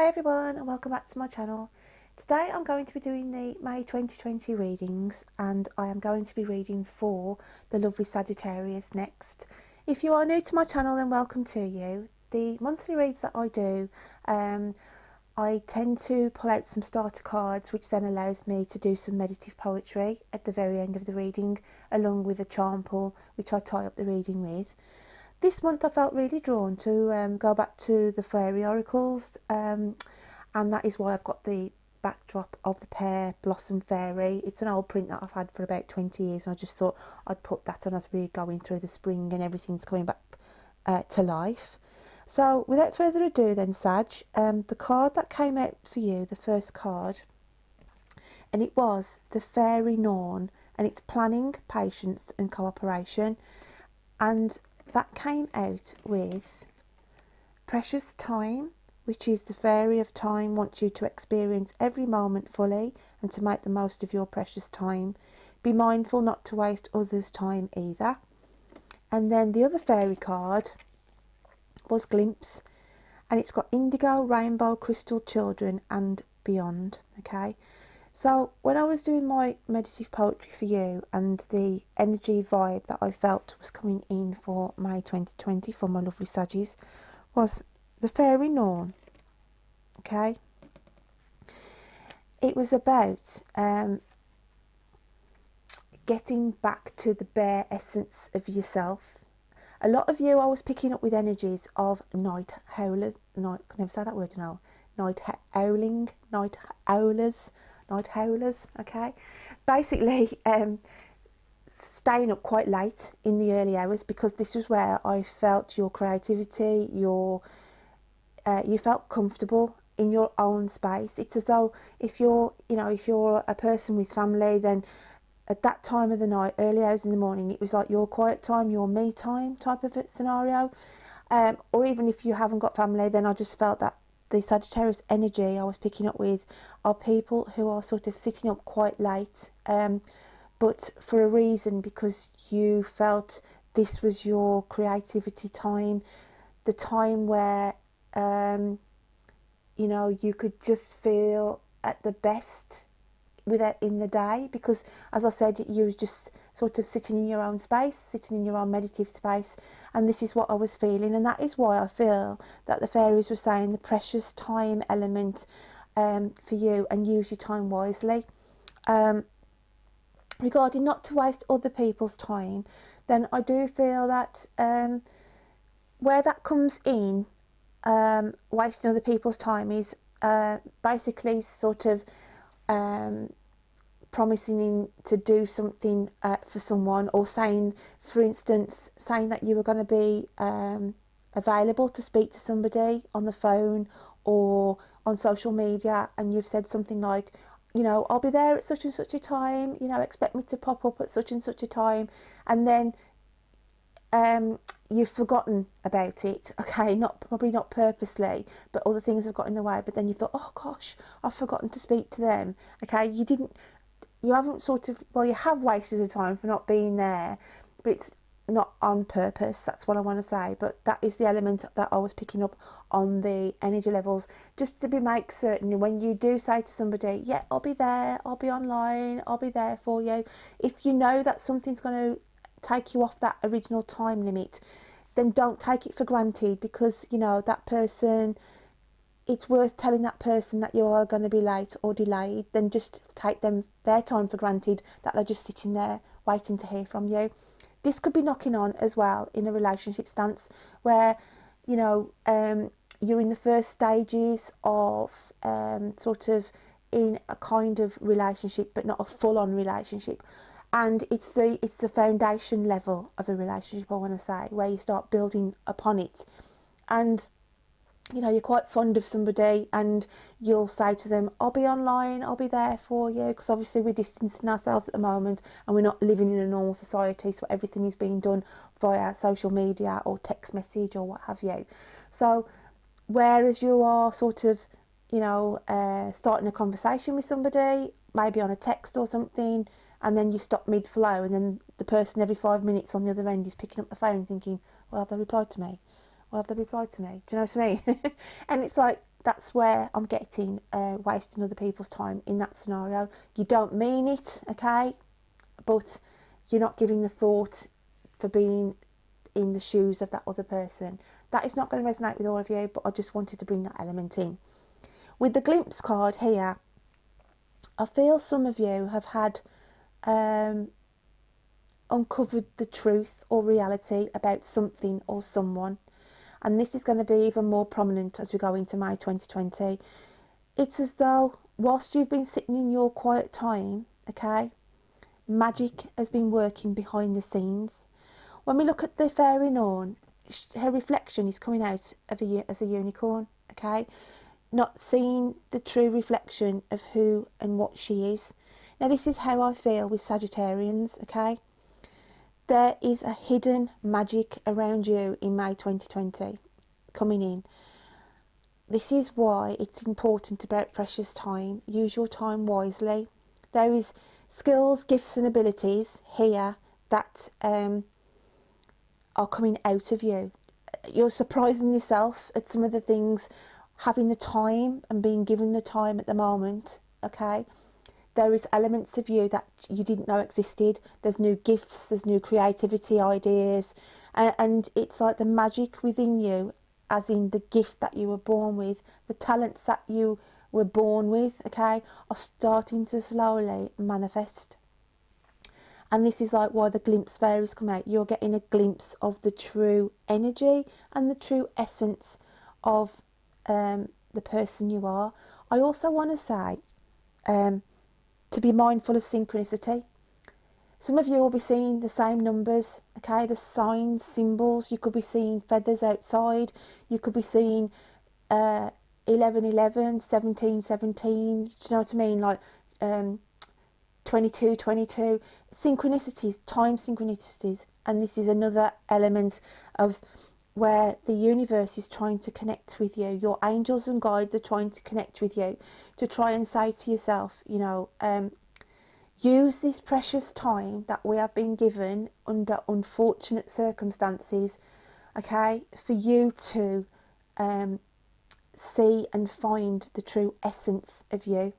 Hi everyone and welcome back to my channel. Today I'm going to be doing the May 2020 readings and I am going to be reading for the lovely Sagittarius next. If you are new to my channel, then welcome to you. The monthly reads that I do, I tend to pull out some starter cards which then allows me to do some meditative poetry at the very end of the reading, along with a charm pull which I tie up the reading with. This month I felt really drawn to go back to the Fairy oracles, and that is why I've got the backdrop of the pear blossom fairy. It's an old print that I've had for about 20 years and I just thought I'd put that on as we're going through the spring and everything's coming back to life. So without further ado then, Sag, the card that came out for you, the first card, and it was the Fairy Norn, and it's planning, patience and cooperation, and that came out with precious time, which is the fairy of time wants you to experience every moment fully and to make the most of your precious time. Be mindful not to waste others' time either. And then the other fairy card was glimpse, and it's got indigo, rainbow, crystal, children and beyond. Okay, so when I was doing my meditative poetry for you, and the energy vibe that I felt was coming in for May 2020 for my lovely Saggies was the Fairy Norn. Okay, it was about getting back to the bare essence of yourself. A lot of you I was picking up with energies of night howlers, I can never say that word now, night howlers, okay? Basically, staying up quite late in the early hours, because this was where I felt your creativity, you felt comfortable in your own space. It's as though if you're a person with family, then at that time of the night, early hours in the morning, it was like your quiet time, your me time type of scenario. Or even if you haven't got family, then I just felt that the Sagittarius energy I was picking up with are people who are sort of sitting up quite late, but for a reason, because you felt this was your creativity time, the time where you could just feel at the best without in the day, because as I said, you were just sort of sitting in your own space, sitting in your own meditative space, and this is what I was feeling. And that is why I feel that the fairies were saying the precious time element for you, and use your time wisely. Regarding not to waste other people's time, then I do feel that where that comes in, wasting other people's time is basically sort of promising to do something for someone, or saying, for instance, saying that you were going to be available to speak to somebody on the phone or on social media, and you've said something like, I'll be there at such and such a time, expect me to pop up at such and such a time, and then you've forgotten about it. Okay, probably not purposely, but other things have got in the way, but then you thought, oh gosh, I've forgotten to speak to them. Okay, you haven't sort of, well, you have wasted the time for not being there, but it's not on purpose. That's what I want to say. But that is the element that I was picking up on the energy levels, just to make certain when you do say to somebody, yeah, I'll be there, I'll be online, I'll be there for you, if you know that something's going to take you off that original time limit, then don't take it for granted, because that person, it's worth telling that person that you are going to be late or delayed, then just take their time for granted, that they're just sitting there waiting to hear from you. This could be knocking on as well in a relationship stance, where you're in the first stages of sort of in a kind of relationship, but not a full-on relationship, and it's the foundation level of a relationship, I want to say, where you start building upon it, and you're quite fond of somebody, and you'll say to them, I'll be online, I'll be there for you, because obviously we're distancing ourselves at the moment and we're not living in a normal society, so everything is being done via social media or text message or what have you. So whereas you are sort of starting a conversation with somebody, maybe on a text or something, and then you stop mid-flow, and then the person every 5 minutes on the other end is picking up the phone thinking, well, have they replied to me? Well, have they replied to me? Do you know what I mean? And it's like, That's where I'm getting wasting other people's time in that scenario. You don't mean it, okay, but you're not giving the thought for being in the shoes of that other person. That is not going to resonate with all of you, but I just wanted to bring that element in. With the glimpse card here, I feel some of you have had uncovered the truth or reality about something or someone, and this is going to be even more prominent as we go into May 2020. It's as though whilst you've been sitting in your quiet time, okay, magic has been working behind the scenes. When we look at the fairy Norn, her reflection is coming out of as a unicorn, okay, not seeing the true reflection of who and what she is. Now this is how I feel with Sagittarians, okay. There is a hidden magic around you in May 2020 coming in. This is why it's important about precious time. Use your time wisely. There is skills, gifts and abilities here that are coming out of you. You're surprising yourself at some of the things, having the time and being given the time at the moment, okay? There is elements of you that you didn't know existed. There's new gifts, there's new creativity ideas, and it's like the magic within you, as in the gift that you were born with, the talents that you were born with, okay, are starting to slowly manifest. And this is like why the glimpse fairies come out. You're getting a glimpse of the true energy and the true essence of the person you are. I also want to say to be mindful of synchronicity. Some of you will be seeing the same numbers, okay, the signs, symbols. You could be seeing feathers outside. You could be seeing 11, 11, 17, 17. Do you know what I mean? Like 22, 22. Synchronicities, time synchronicities. And this is another element of where the universe is trying to connect with you. Your angels and guides are trying to connect with you, to try and say to yourself, you know, use this precious time that we have been given under unfortunate circumstances, okay, for you to see and find the true essence of you.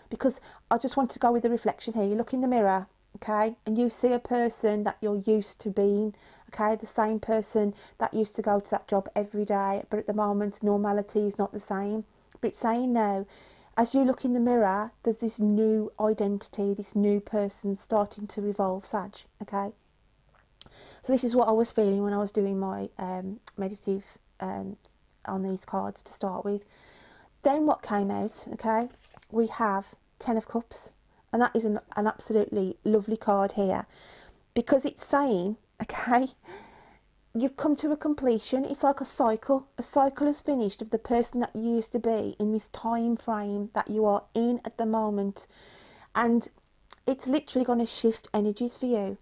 Because I just want to go with the reflection here. You look in the mirror, okay, and you see a person that you're used to being, okay, the same person that used to go to that job every day, but at the moment normality is not the same. But it's saying now, as you look in the mirror, there's this new identity, this new person starting to evolve, Sag, okay. So this is what I was feeling when I was doing my meditative on these cards to start with. Then what came out, okay, we have 10 of Cups, and that is an absolutely lovely card here, because it's saying, okay, you've come to a completion. It's like a cycle is finished of the person that you used to be in this time frame that you are in at the moment, and it's literally going to shift energies for you.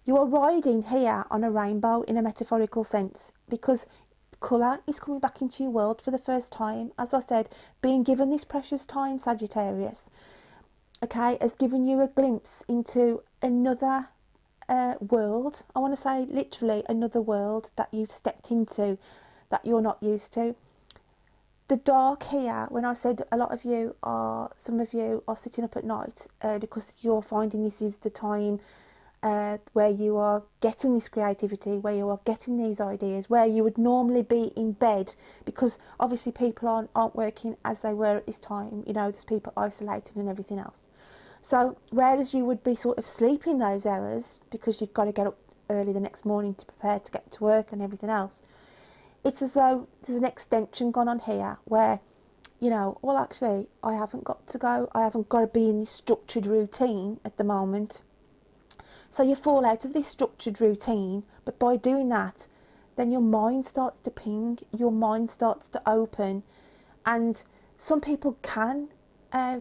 You are riding here on a rainbow in a metaphorical sense, because colour is coming back into your world for the first time. As I said, being given this precious time, Sagittarius, okay, has given you a glimpse into another world. I want to say literally another world that you've stepped into that you're not used to. The dark here, when I said a lot of you are, some of you are sitting up at night because you're finding this is the time where you are getting this creativity, where you are getting these ideas, where you would normally be in bed, because obviously people aren't working as they were at this time. You know, there's people isolated and everything else. So whereas you would be sort of sleeping those hours because you've got to get up early the next morning to prepare to get to work and everything else, it's as though there's an extension gone on here where, you know, well, actually I haven't got to go, I haven't got to be in this structured routine at the moment. So you fall out of this structured routine, but by doing that, then your mind starts to ping, your mind starts to open, and some people can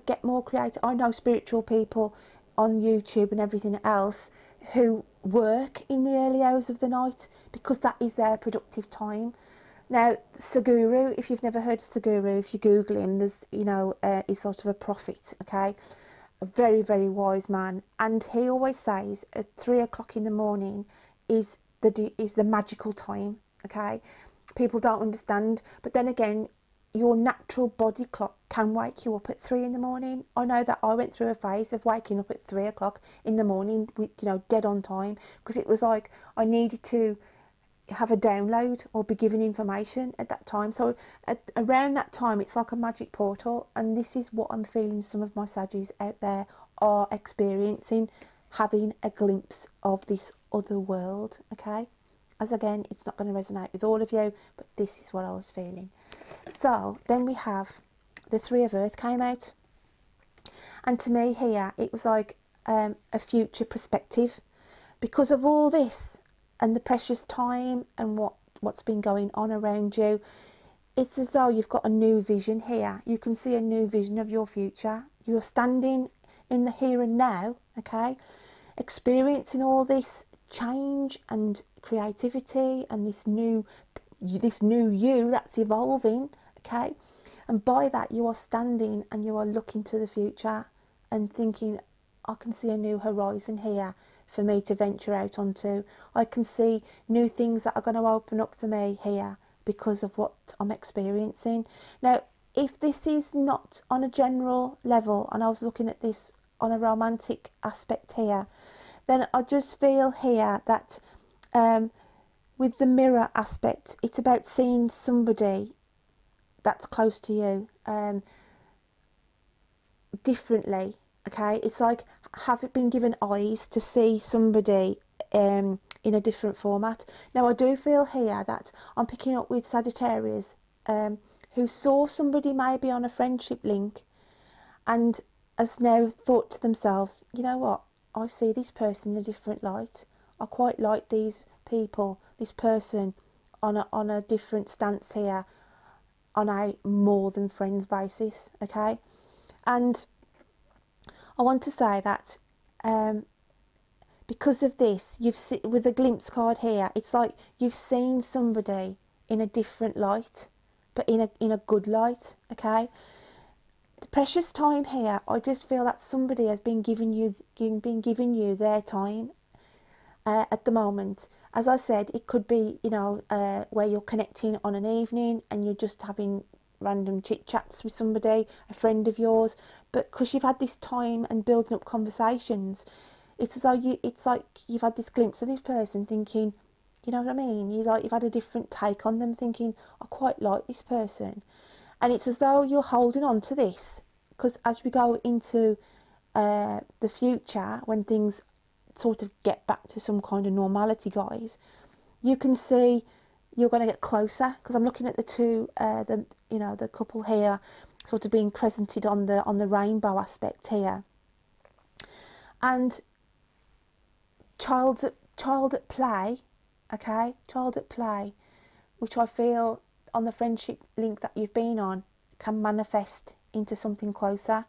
get more creative. I know spiritual people on YouTube and everything else who work in the early hours of the night because that is their productive time. Now, Saguru, if you've never heard of Saguru, if you Google him, there's, you know, he's sort of a prophet, okay? A very, very wise man, and he always says at 3 o'clock in the morning is the magical time, okay? People don't understand, but then again, your natural body clock can wake you up at 3 in the morning. I know that I went through a phase of waking up at 3 o'clock in the morning with, you know, dead on time, because it was like I needed to have a download or be given information at that time. So around that time, it's like a magic portal, and this is what I'm feeling some of my Saggies out there are experiencing, having a glimpse of this other world, okay? As again, it's not going to resonate with all of you, but this is what I was feeling. So then we have the Three of Earth came out, and to me here it was like a future perspective, because of all this and the precious time and what's been going on around you. It's as though you've got a new vision here. You can see a new vision of your future. You're standing in the here and now, okay, experiencing all this change and creativity and this new you that's evolving, okay? And by that, you are standing and you are looking to the future and thinking, I can see a new horizon here for me to venture out onto. I can see new things that are going to open up for me here because of what I'm experiencing. Now, if this is not on a general level, and I was looking at this on a romantic aspect here, then I just feel here that with the mirror aspect, it's about seeing somebody that's close to you differently, okay? It's like have it been given eyes to see somebody in a different format. Now, I do feel here that I'm picking up with Sagittarius who saw somebody maybe on a friendship link and has now thought to themselves, you know what, I see this person in a different light. I quite like these people, this person on a different stance here, on a more than friends basis, okay? And I want to say that because of this, with the glimpse card here, it's like you've seen somebody in a different light, but in a good light, okay? The precious time here, I just feel that somebody has been giving you their time at the moment. As I said, it could be, you know, where you're connecting on an evening and you're just having random chit chats with somebody, a friend of yours, but because you've had this time and building up conversations, it's as though it's like you've had this glimpse of this person, thinking, you know what I mean, you've had a different take on them, thinking, I quite like this person. And it's as though you're holding on to this, because as we go into the future, when things sort of get back to some kind of normality, guys, you can see you're going to get closer, because I'm looking at the two, the couple here, sort of being presented on the rainbow aspect here, and child at play, okay, child at play, which I feel on the friendship link that you've been on can manifest into something closer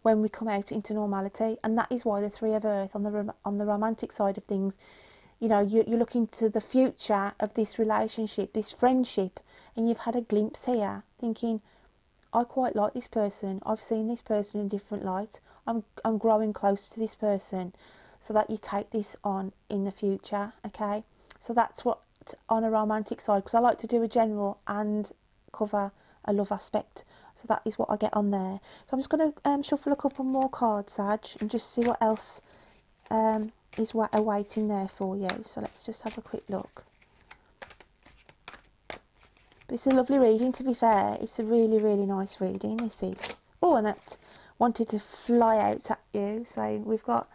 when we come out into normality. And that is why the Three of Earth on the romantic side of things, you know, you're looking to the future of this relationship, this friendship, and you've had a glimpse here, thinking, I quite like this person. I've seen this person in a different light. I'm growing close to this person, so that you take this on in the future, okay? So that's what on a romantic side, because I like to do a general and cover a love aspect. So that is what I get on there. So I'm just going to shuffle a couple more cards, Sag, and just see what else is awaiting there for you. So let's just have a quick look. But it's a lovely reading, to be fair. It's a really, really nice reading, this is. Oh, and that wanted to fly out at you. So we've got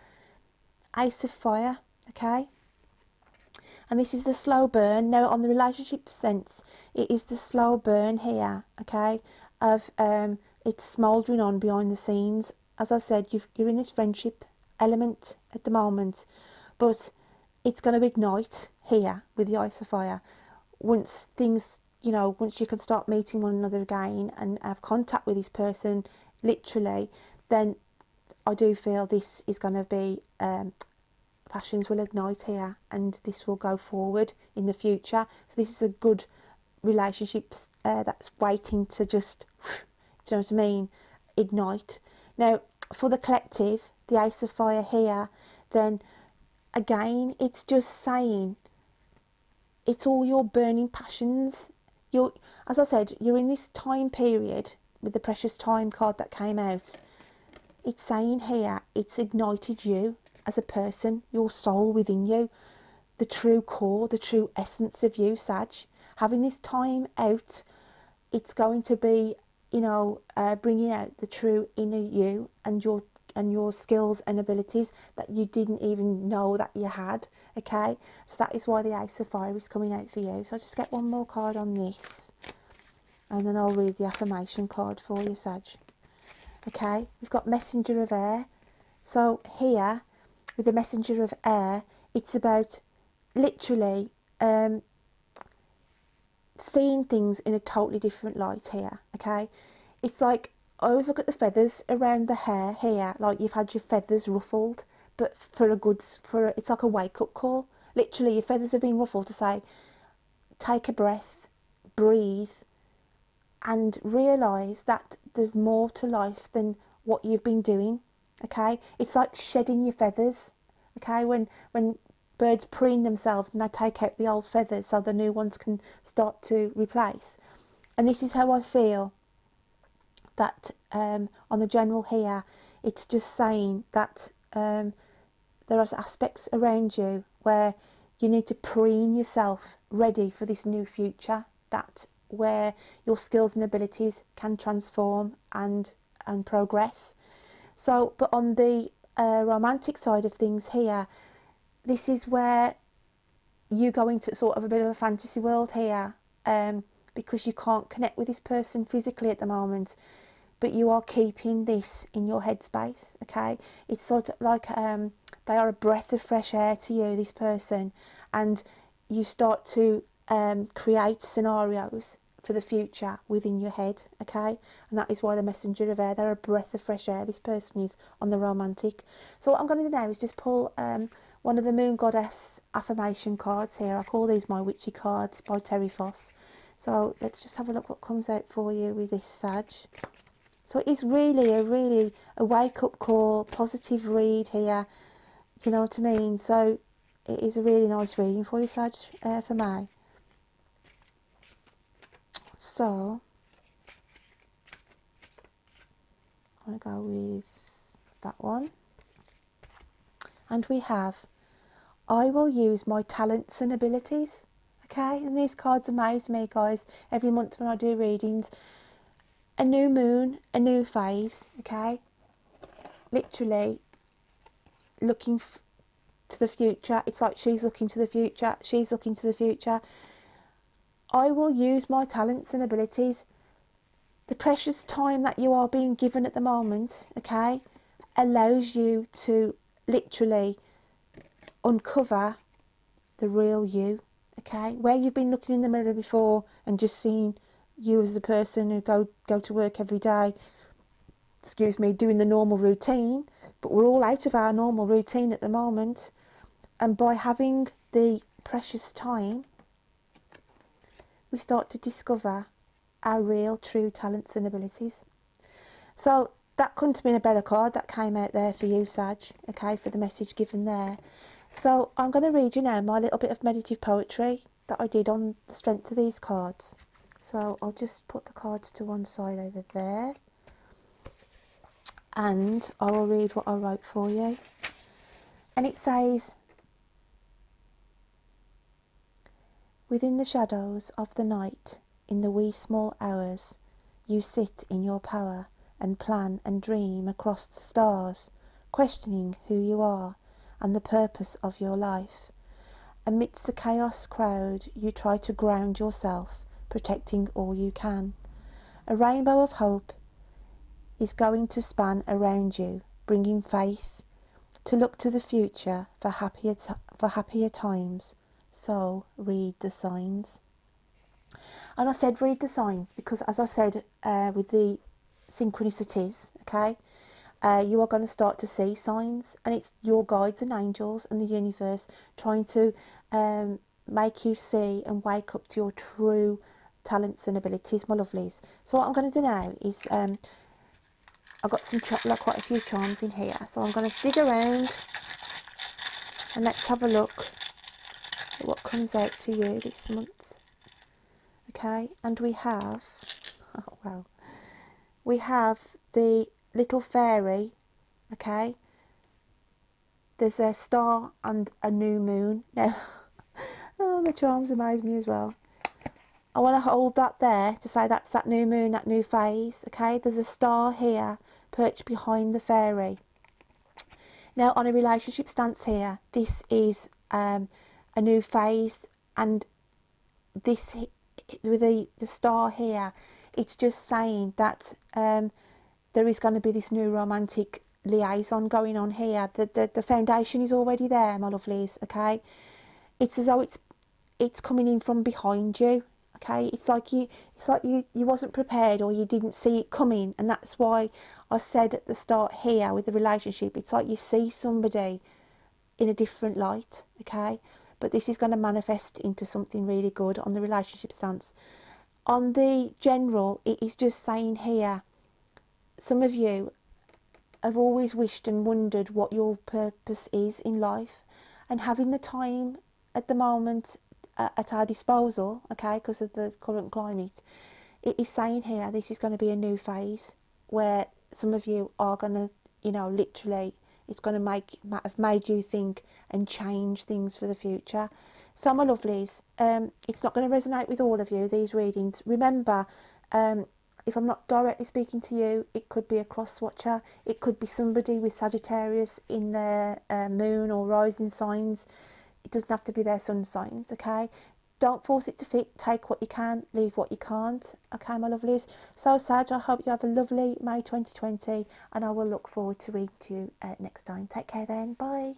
Ace of Fire, okay? And this is the slow burn. Now, on the relationship sense, it is the slow burn here, okay, of it's smouldering on behind the scenes. As I said, you're in this friendship element at the moment, but it's going to ignite here with the Ice of Fire. Once things, you know, once you can start meeting one another again and have contact with this person, literally, then I do feel this is going to be passions will ignite here, and this will go forward in the future. So this is a good relationship that's waiting to just, do you know what I mean, ignite. Now, for the collective, the Ace of Fire here, then again, it's just saying it's all your burning passions you're, as I said, you're in this time period with the precious time card that came out. It's saying here, it's ignited you as a person, your soul within you, the true core, the true essence of you, Sag. Having this time out, it's going to be, you know, bringing out the true inner you and your skills and abilities that you didn't even know that you had. Okay, so that is why the Ace of Fire is coming out for you. So I'll just get one more card on this, and then I'll read the affirmation card for you, Sag. Okay, we've got Messenger of Air. So here, with the Messenger of Air, it's about literally seeing things in a totally different light here. Okay, it's like, I always look at the feathers around the hair here, like you've had your feathers ruffled, but it's like a wake-up call. Literally, your feathers have been ruffled to say, take a breath, breathe, and realise that there's more to life than what you've been doing. Okay, it's like shedding your feathers. Okay, when birds preen themselves and they take out the old feathers so the new ones can start to replace. And this is how I feel that on the general here, it's just saying that there are aspects around you where you need to preen yourself ready for this new future, that where your skills and abilities can transform and progress. So, but on the romantic side of things here, this is where you go into sort of a bit of a fantasy world here, because you can't connect with this person physically at the moment, but you are keeping this in your headspace. Okay, it's sort of like they are a breath of fresh air to you, this person, and you start to create scenarios for the future within your head. Okay, and that is why the Messenger of Air, they're a breath of fresh air, this person is, on the romantic. So what I'm going to do now is just pull one of the Moon Goddess affirmation cards here. I call these my witchy cards, by Terri Foss. So let's just have a look what comes out for you with this, Sag. So it is really a wake-up call, positive read here, you know what I mean? So it is a really nice reading for you, Sag, for May. So I'm going to go with that one. And we have, I will use my talents and abilities. Okay, and these cards amaze me, guys, every month when I do readings. A new moon, a new phase. Okay, literally looking to the future. It's like she's looking to the future, she's looking to the future. I will use my talents and abilities. The precious time that you are being given at the moment, okay, allows you to literally uncover the real you. Okay, where you've been looking in the mirror before and just seeing you as the person who go to work every day, excuse me, doing the normal routine, but we're all out of our normal routine at the moment. And by having the precious time, we start to discover our real true talents and abilities. So that couldn't have been a better card that came out there for you, Sag, okay, for the message given there. So I'm going to read you now my little bit of meditative poetry that I did on the strength of these cards. So I'll just put the cards to one side over there, and I will read what I wrote for you. And it says, within the shadows of the night, in the wee small hours, you sit in your power and plan and dream across the stars, questioning who you are and the purpose of your life. Amidst the chaos crowd, you try to ground yourself, protecting all you can. A rainbow of hope is going to span around you, bringing faith to look to the future for happier times. So read the signs. And I said read the signs because, as I said, with the synchronicities, okay, you are going to start to see signs, and it's your guides and angels and the universe trying to make you see and wake up to your true talents and abilities, my lovelies. So what I'm going to do now is I've got some quite a few charms in here, so I'm going to dig around and let's have a look at what comes out for you this month. okay, and we have, oh wow, we have the little fairy, okay. There's a star and a new moon. Now, oh, the charms amaze me as well. I want to hold that there to say that's that new moon, that new phase, okay. There's a star here perched behind the fairy. Now, on a relationship stance here, this is a new phase, and this with the star here, it's just saying that there is going to be this new romantic liaison going on here. The foundation is already there, my lovelies, okay. It's as though it's coming in from behind you, okay. It's like you wasn't prepared, or you didn't see it coming, and that's why I said at the start here with the relationship, it's like you see somebody in a different light, okay. But this is going to manifest into something really good on the relationship stance. On the general, it is just saying here, some of you have always wished and wondered what your purpose is in life, and having the time at the moment at our disposal, okay, because of the current climate, it is saying here this is going to be a new phase where some of you are going to, you know, literally, it's going to have made you think and change things for the future. So my lovelies, it's not going to resonate with all of you, these readings. Remember, if I'm not directly speaking to you, it could be a cross watcher. It could be somebody with Sagittarius in their moon or rising signs. It doesn't have to be their sun signs, okay. Don't force it to fit. Take what you can, leave what you can't, okay, my lovelies. So Sag, I hope you have a lovely May 2020, and I will look forward to reading to you next time. Take care then. Bye.